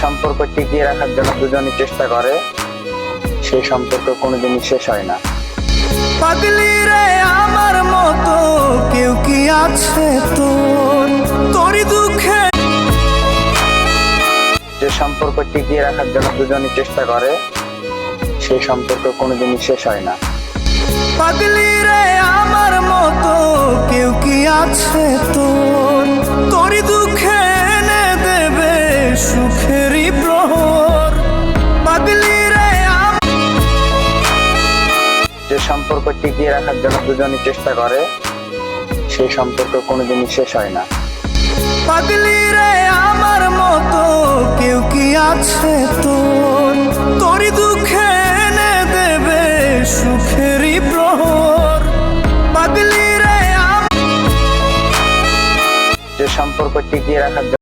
সম্পর্ক টিকিয়ে রাখার জন্য দুজনই চেষ্টা করে, সেই সম্পর্ক কোনোদিনই শেষ হয় না। পাগলি রে আমার মতো কেউ কি আছে তোরই দুঃখে? যে সম্পর্ক টিকিয়ে রাখার জন্য দুজনই চেষ্টা করে, সেই সম্পর্ক কোনোদিনই শেষ হয় না। পাগলি রে আমার মতো কেউ কি আছে তোরই দুঃখে এনে দেবে সুখেরই প্রহর? পাগলি রে যে সম্পর্ক টিকিয়ে রাখার জন্য দুজনই চেষ্টা করে, সেই সম্পর্ক কোনোদিনই শেষ হয় না। পাগলি রে আমার মতো কেউ কি আছে তোরই দুঃখে এনে দেবে সুখেরই প্রহর? পাগলি রে যে সম্পর্ক টিকিয়ে রাখার